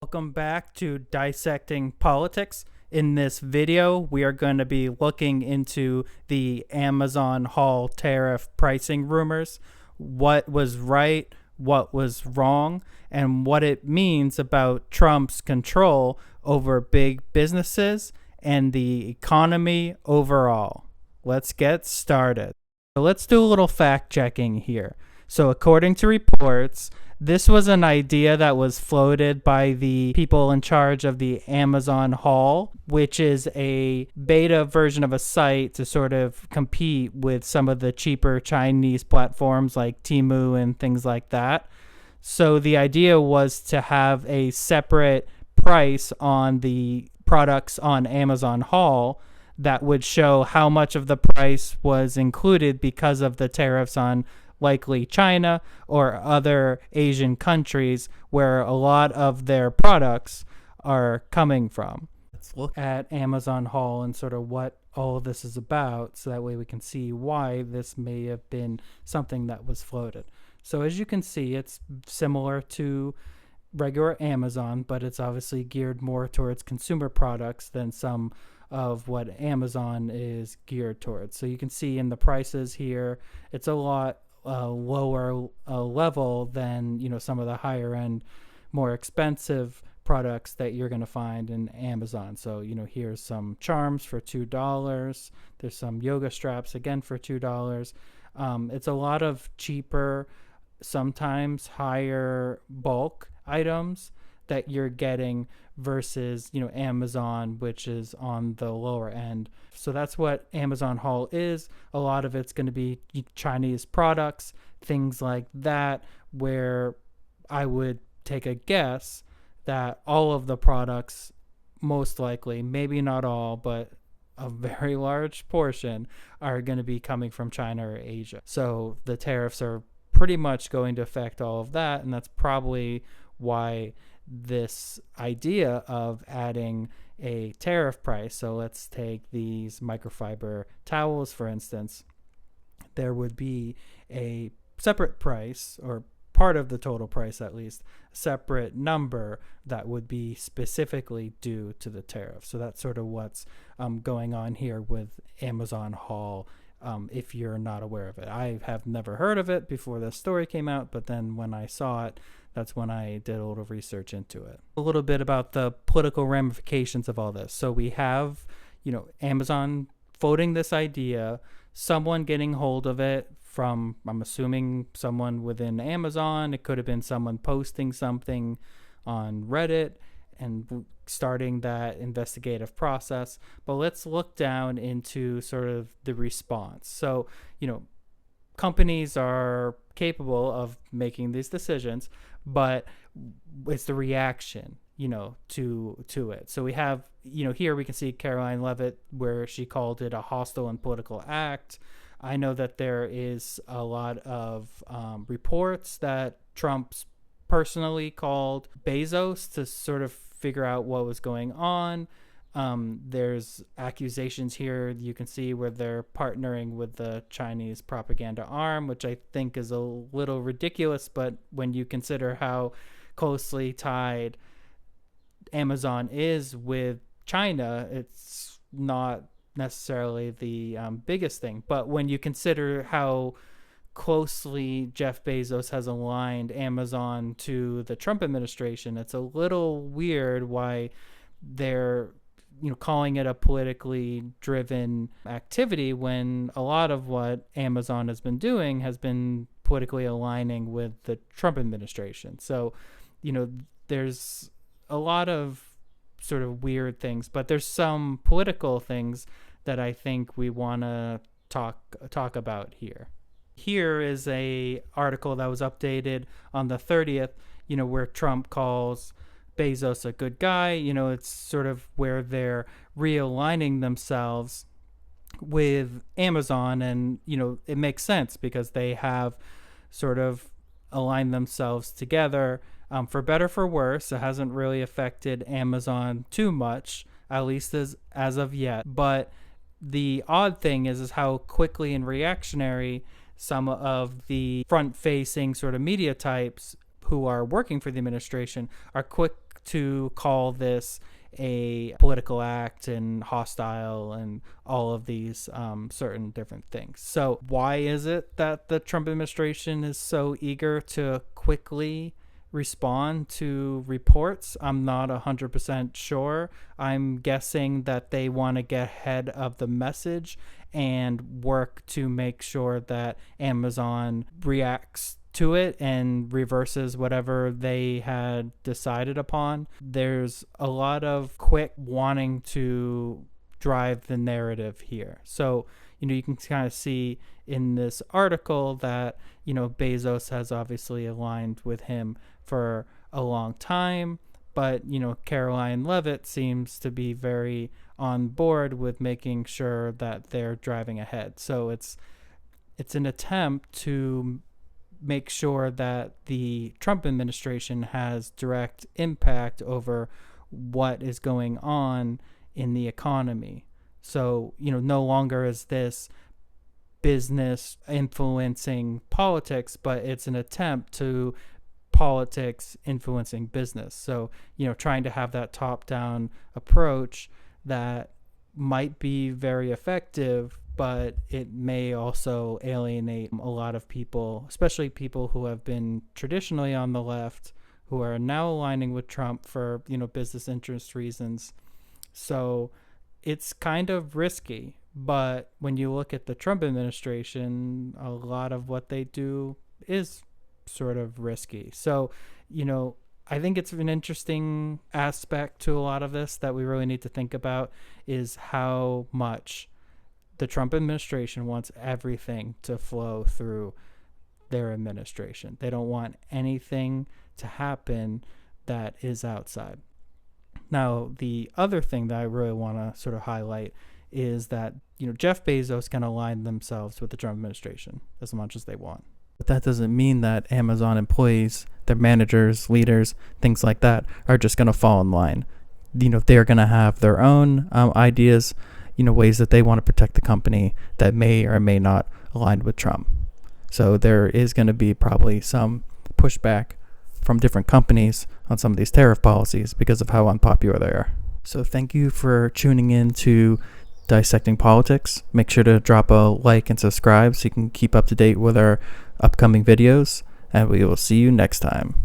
Welcome back to Dissecting Politics. In this video, we are going to be looking into the Amazon haul tariff pricing rumors, what was right, what was wrong, and what it means about Trump's control over big businesses and the economy overall. Let's get started. So let's do a little fact checking here. So according to reports, this was an idea that was floated by the people in charge of the Amazon haul, which is a beta version of a site to sort of compete with some of the cheaper Chinese platforms like Temu and things like that. So the idea was to have a separate price on the products on Amazon haul that would show how much of the price was included because of the tariffs on likely China or other Asian countries where a lot of their products are coming from. Let's look at Amazon haul and sort of what all of this is about, so that way we can see why this may have been something that was floated. So as you can see, it's similar to regular Amazon, but it's obviously geared more towards consumer products than some of what Amazon is geared towards. So you can see in the prices here, it's a lot lower level than some of the higher end, more expensive products that you're going to find in Amazon. So here's some charms for $2. There's some yoga straps again for $2. It's a lot of cheaper, sometimes higher bulk items that you're getting versus Amazon, which is on the lower end. So that's what Amazon haul is. A lot of it's going to be Chinese products, things like that, where I would take a guess that all of the products, most likely, maybe not all, but a very large portion, are going to be coming from China or Asia. So the tariffs are pretty much going to affect all of that, and that's probably why this idea of adding a tariff price. So let's take these microfiber towels, for instance. There would be a separate price, or part of the total price at least, a separate number that would be specifically due to the tariff. So that's sort of what's going on here with Amazon haul. If you're not aware of it, I have never heard of it before this story came out, but then when I saw it, that's when I did a little research into it. A little bit about the political ramifications of all this. So we have, Amazon floating this idea, someone getting hold of it from, I'm assuming, someone within Amazon. It could have been someone posting something on Reddit and starting that investigative process. But let's look down into sort of the response. So, companies are capable of making these decisions, but it's the reaction, to it. So we have, here we can see Caroline Leavitt, where she called it a hostile and political act. I know that there is a lot of reports that Trump's personally called Bezos to sort of figure out what was going on. There's accusations here you can see where they're partnering with the Chinese propaganda arm, which I think is a little ridiculous, but when you consider how closely tied Amazon is with China, it's not necessarily the biggest thing. But when you consider how closely Jeff Bezos has aligned Amazon to the Trump administration, it's a little weird why they're calling it a politically driven activity when a lot of what Amazon has been doing has been politically aligning with the Trump administration. So, there's a lot of sort of weird things, but there's some political things that I think we want to talk about here. Here is a article that was updated on the 30th, where Trump calls Bezos a good guy. It's sort of where they're realigning themselves with Amazon, and it makes sense because they have sort of aligned themselves together. For better, for worse, it hasn't really affected Amazon too much, at least as of yet. But the odd thing is how quickly and reactionary some of the front-facing sort of media types who are working for the administration are quick to call this a political act and hostile and all of these certain different things. So why is it that the Trump administration is so eager to quickly respond to reports? I'm not 100% sure. I'm guessing that they want to get ahead of the message and work to make sure that Amazon reacts to it and reverses whatever they had decided upon. There's a lot of quick wanting to drive the narrative here. So, you can kind of see in this article that, Bezos has obviously aligned with him for a long time, but, Caroline Leavitt seems to be very on board with making sure that they're driving ahead. So it's an attempt to make sure that the Trump administration has direct impact over what is going on in the economy. So, no longer is this business influencing politics, but it's an attempt to politics influencing business. So, trying to have that top-down approach that might be very effective, but it may also alienate a lot of people, especially people who have been traditionally on the left, who are now aligning with Trump for, business interest reasons. So it's kind of risky. But when you look at the Trump administration, a lot of what they do is sort of risky. So, I think it's an interesting aspect to a lot of this that we really need to think about is how much the Trump administration wants everything to flow through their administration. They don't want anything to happen that is outside. Now, the other thing that I really want to sort of highlight is that, Jeff Bezos can align themselves with the Trump administration as much as they want. But that doesn't mean that Amazon employees, their managers, leaders, things like that are just going to fall in line. They're going to have their own ideas, ways that they want to protect the company that may or may not align with Trump. So there is going to be probably some pushback from different companies on some of these tariff policies because of how unpopular they are. So thank you for tuning in to Dissecting Politics. Make sure to drop a like and subscribe so you can keep up to date with our upcoming videos, and we will see you next time.